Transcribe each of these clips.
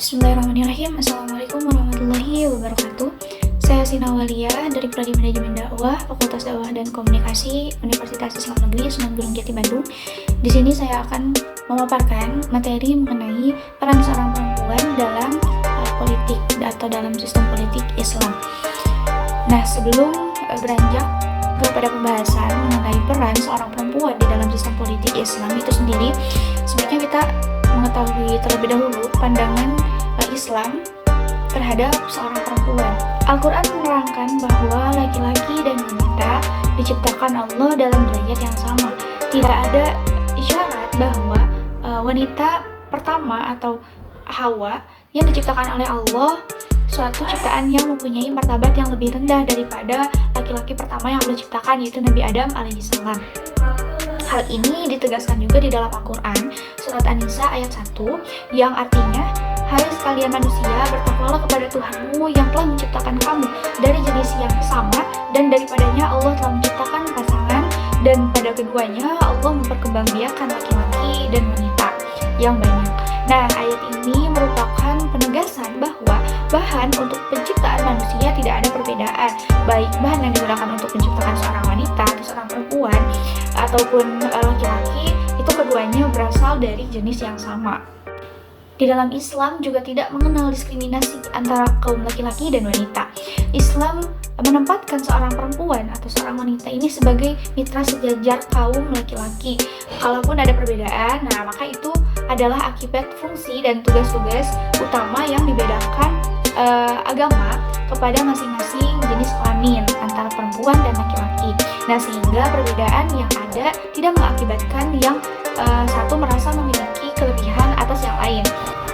Bismillahirrahmanirrahim. Assalamualaikum warahmatullahi wabarakatuh. Saya Sina Walia dari Prodi Manajemen Dakwah, Fakultas Dakwah dan Komunikasi Universitas Islam Negeri Sunan Gunung Jati Bandung. Di sini saya akan memaparkan materi mengenai peran seorang perempuan dalam politik atau dalam sistem politik Islam. Nah, sebelum beranjak kepada pembahasan mengenai peran seorang perempuan di dalam sistem politik Islam itu sendiri, sebaiknya kita mengetahui terlebih dahulu pandangan Islam terhadap seorang perempuan. Al-Quran menerangkan bahwa laki-laki dan wanita diciptakan Allah dalam derajat yang sama. Tidak ada isyarat bahwa wanita pertama atau Hawa yang diciptakan oleh Allah suatu ciptaan yang mempunyai martabat yang lebih rendah daripada laki-laki pertama yang Allah ciptakan, yaitu Nabi Adam alaihissalam. Hal ini ditegaskan juga di dalam Al-Quran surat An-Nisa ayat 1 yang artinya, hai sekalian manusia, bertakwalah kepada Tuhanmu yang telah menciptakan kamu dari jenis yang sama, dan daripadanya Allah telah menciptakan pasangan, dan pada keduanya Allah memperkembangbiakan laki-laki dan wanita yang banyak. Nah, ayat ini merupakan penegasan bahwa bahan untuk penciptaan manusia tidak ada perbedaan, baik bahan yang digunakan untuk menciptakan seorang wanita atau seorang perempuan ataupun laki-laki, itu keduanya berasal dari jenis yang sama. Di dalam Islam juga tidak mengenal diskriminasi antara kaum laki-laki dan wanita. Islam menempatkan seorang perempuan atau seorang wanita ini sebagai mitra sejajar kaum laki-laki. Kalaupun ada perbedaan, nah maka itu adalah akibat fungsi dan tugas-tugas utama yang dibedakan agama kepada masing-masing jenis kelamin antara perempuan dan laki-laki. Nah, sehingga perbedaan yang ada tidak mengakibatkan yang satu merasa memiliki kelebihan atas yang lain.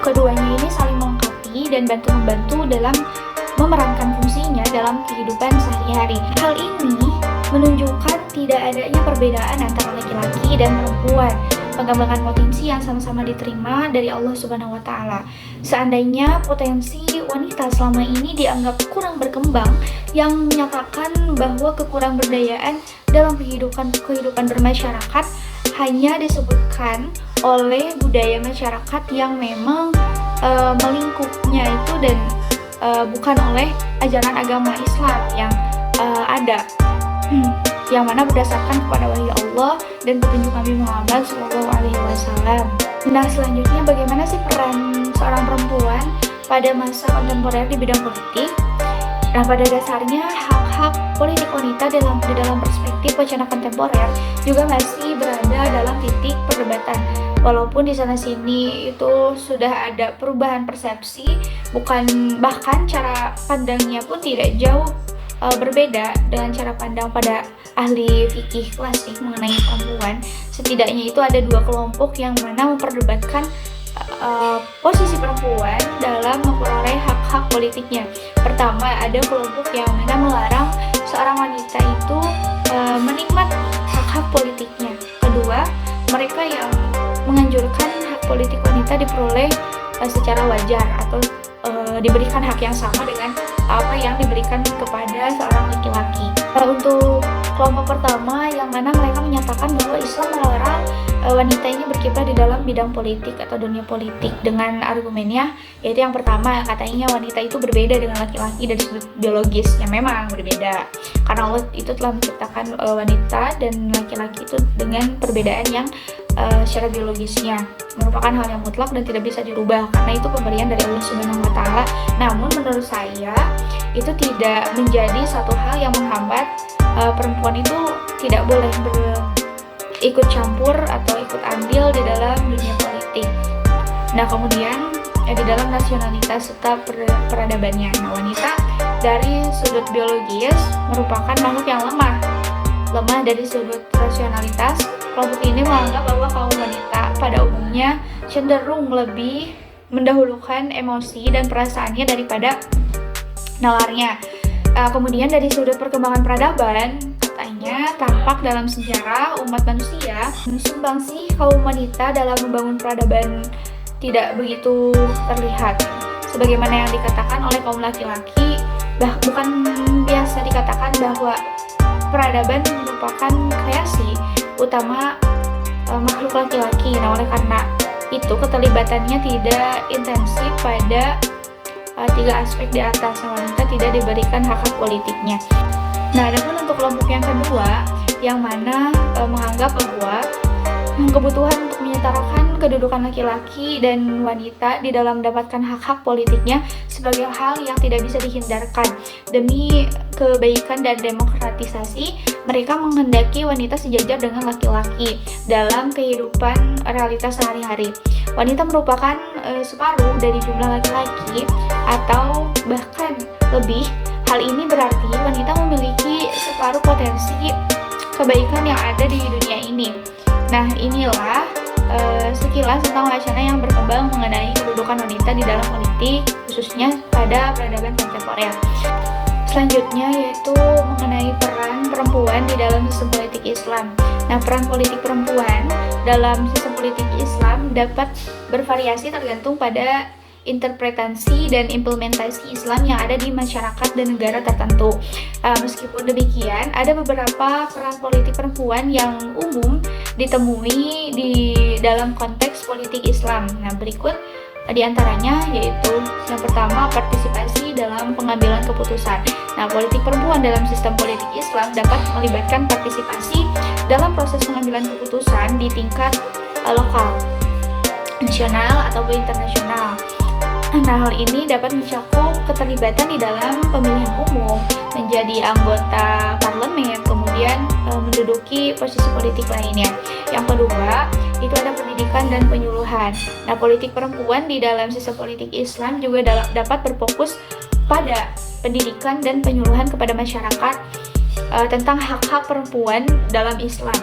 Keduanya ini saling melengkapi dan bantu-membantu dalam memerankan fungsinya dalam kehidupan sehari-hari. Hal ini menunjukkan tidak adanya perbedaan antara laki-laki dan perempuan, pengembangan potensi yang sama-sama diterima dari Allah Subhanahu wa Ta'ala. Seandainya potensi wanita selama ini dianggap kurang berkembang, yang menyatakan bahwa kekurang-berdayaan dalam kehidupan bermasyarakat hanya disebutkan oleh budaya masyarakat yang memang melingkupnya itu dan bukan oleh ajaran agama Islam yang ada, yang mana berdasarkan kepada wahyu Allah dan petunjuk Nabi Muhammad SAW. Nah, selanjutnya bagaimana sih peran seorang perempuan pada masa kontemporer di bidang politik? Nah, pada dasarnya hak-hak politik wanita di dalam perspektif wacana kontemporer juga masih berada dalam titik perdebatan. Walaupun di sana-sini itu sudah ada perubahan persepsi, bahkan cara pandangnya pun tidak jauh berbeda dengan cara pandang pada ahli fikih klasik mengenai perempuan. Setidaknya itu ada dua kelompok yang mana memperdebatkan posisi perempuan dalam memperoleh hak-hak politiknya. Pertama, ada kelompok yang mana melarang seorang wanita itu menikmati hak-hak politiknya. Kedua, mereka yang menganjurkan hak politik wanita diperoleh secara wajar atau diberikan hak yang sama dengan apa yang diberikan kepada seorang laki-laki. Untuk kelompok pertama yang mana mereka menyatakan bahwa Islam melarang wanita ini berkiprah di dalam bidang politik atau dunia politik dengan argumennya, yaitu yang pertama, katanya wanita itu berbeda dengan laki-laki dari sudut biologis, yang memang berbeda karena Allah itu telah menciptakan wanita dan laki-laki itu dengan perbedaan yang secara biologisnya merupakan hal yang mutlak dan tidak bisa dirubah karena itu pemberian dari Allah Subhanahu wa Ta'ala. Namun menurut saya itu tidak menjadi satu hal yang menghambat perempuan itu tidak boleh ikut campur atau ikut andil di dalam dunia politik. Nah, kemudian di dalam nasionalitas serta peradabannya. Nah, wanita dari sudut biologis merupakan makhluk yang lemah dari sudut rasionalitas. Kelompok ini menganggap bahwa kaum wanita pada umumnya cenderung lebih mendahulukan emosi dan perasaannya daripada nalarnya. Kemudian dari sudut perkembangan peradaban, katanya tampak dalam sejarah umat manusia sumbangsi kaum wanita dalam membangun peradaban tidak begitu terlihat. Sebagaimana yang dikatakan oleh kaum laki-laki, bukan biasa dikatakan bahwa peradaban merupakan kreasi utama makhluk laki-laki. Nah, oleh karena itu keterlibatannya tidak intensif pada tiga aspek di atas. Wanita tidak diberikan hak-hak politiknya. Nah, adapun untuk kelompok yang kedua, yang mana menganggap bahwa kebutuhan untuk menyetarakan kedudukan laki-laki dan wanita di dalam mendapatkan hak-hak politiknya sebagai hal yang tidak bisa dihindarkan demi kebaikan dan demokratisasi, mereka menghendaki wanita sejajar dengan laki-laki dalam kehidupan realitas sehari-hari. Wanita merupakan separuh dari jumlah laki-laki atau bahkan lebih. Hal ini berarti wanita memiliki separuh potensi kebaikan yang ada di dunia ini. Nah, inilah sekilas tentang wacana yang berkembang mengenai kedudukan wanita di dalam politik, khususnya pada peradaban kontemporer. Selanjutnya yaitu mengenai peran perempuan di dalam sistem politik Islam. Nah, peran politik perempuan dalam sistem politik Islam dapat bervariasi tergantung pada interpretasi dan implementasi Islam yang ada di masyarakat dan negara tertentu. Meskipun demikian, ada beberapa peran politik perempuan yang umum ditemui di dalam konteks politik Islam. Nah, berikut di antaranya yaitu yang pertama, partisipasi dalam pengambilan keputusan. Nah, politik perempuan dalam sistem politik Islam dapat melibatkan partisipasi dalam proses pengambilan keputusan di tingkat lokal, nasional, ataupun internasional. Nah, hal ini dapat mencakup keterlibatan di dalam pemilihan umum, menjadi anggota parlemen, kemudian menduduki posisi politik lainnya. Yang kedua, itu ada pendidikan dan penyuluhan. Nah, politik perempuan di dalam sistem politik Islam juga dapat berfokus pada pendidikan dan penyuluhan kepada masyarakat tentang hak-hak perempuan dalam Islam,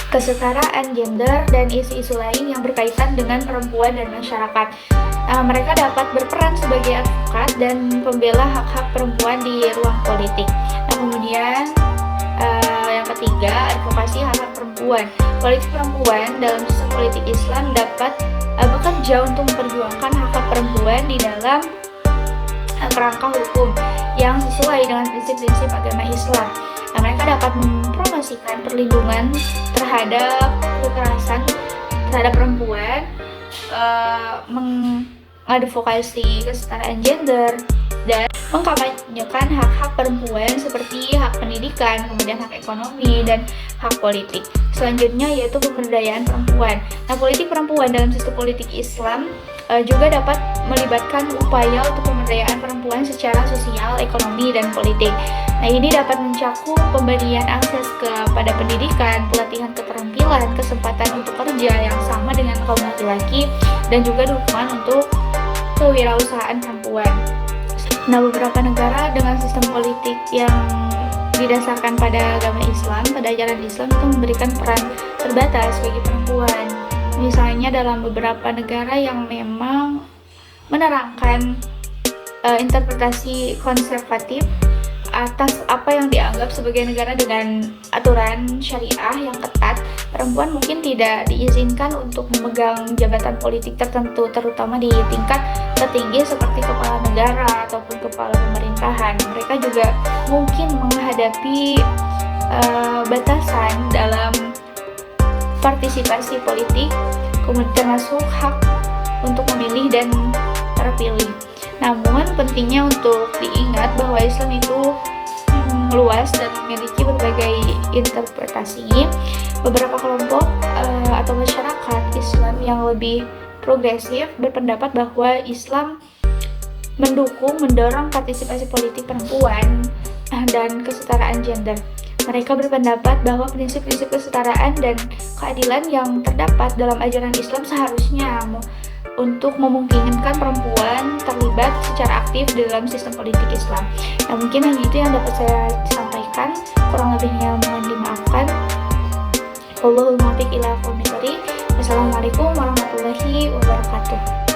kesetaraan gender, dan isu-isu lain yang berkaitan dengan perempuan dan masyarakat. Mereka dapat berperan sebagai advokat dan pembela hak-hak perempuan di ruang politik. Nah, kemudian yang ketiga, advokasi hak-hak perempuan. Politik perempuan dalam sistem politik Islam dapat bekerja untuk memperjuangkan hak-hak perempuan di dalam kerangka hukum yang sesuai dengan prinsip-prinsip agama Islam. Nah, mereka dapat mempromosikan perlindungan terhadap kekerasan terhadap perempuan, mengadvokasi kesetaraan gender, dan mengkampanyekan hak-hak perempuan seperti hak pendidikan, kemudian hak ekonomi, dan hak politik. Selanjutnya yaitu pemberdayaan perempuan. Nah, politik perempuan dalam sistem politik Islam juga dapat melibatkan upaya untuk pemberdayaan perempuan secara sosial, ekonomi, dan politik. Nah, ini dapat mencakup pemberian akses kepada pendidikan, pelatihan keterampilan, kesempatan untuk kerja yang sama dengan kaum laki-laki, dan juga dukungan untuk kewirausahaan perempuan. Nah, beberapa negara dengan sistem politik yang didasarkan pada agama Islam, pada ajaran Islam, itu memberikan peran terbatas bagi perempuan. Misalnya dalam beberapa negara yang memang menerangkan interpretasi konservatif atas apa yang dianggap sebagai negara dengan aturan syariah yang ketat, perempuan mungkin tidak diizinkan untuk memegang jabatan politik tertentu, terutama di tingkat tertinggi seperti kepala negara ataupun kepala pemerintahan. Mereka juga mungkin menghadapi batasan dalam partisipasi politik, kemudian termasuk hak untuk memilih dan terpilih. Namun pentingnya untuk diingat bahwa Islam itu luas dan memiliki berbagai interpretasi. Beberapa kelompok atau masyarakat Islam yang lebih progresif berpendapat bahwa Islam mendorong partisipasi politik perempuan dan kesetaraan gender. Mereka berpendapat bahwa prinsip-prinsip kesetaraan dan keadilan yang terdapat dalam ajaran Islam seharusnya untuk memungkinkan perempuan terlibat secara aktif dalam sistem politik Islam. Nah, mungkin hanya itu yang dapat saya sampaikan. Kurang lebihnya mohon dimaafkan. Wallahul muwaffiq ila aqwamit thoriq. Wassalamualaikum warahmatullahi wabarakatuh.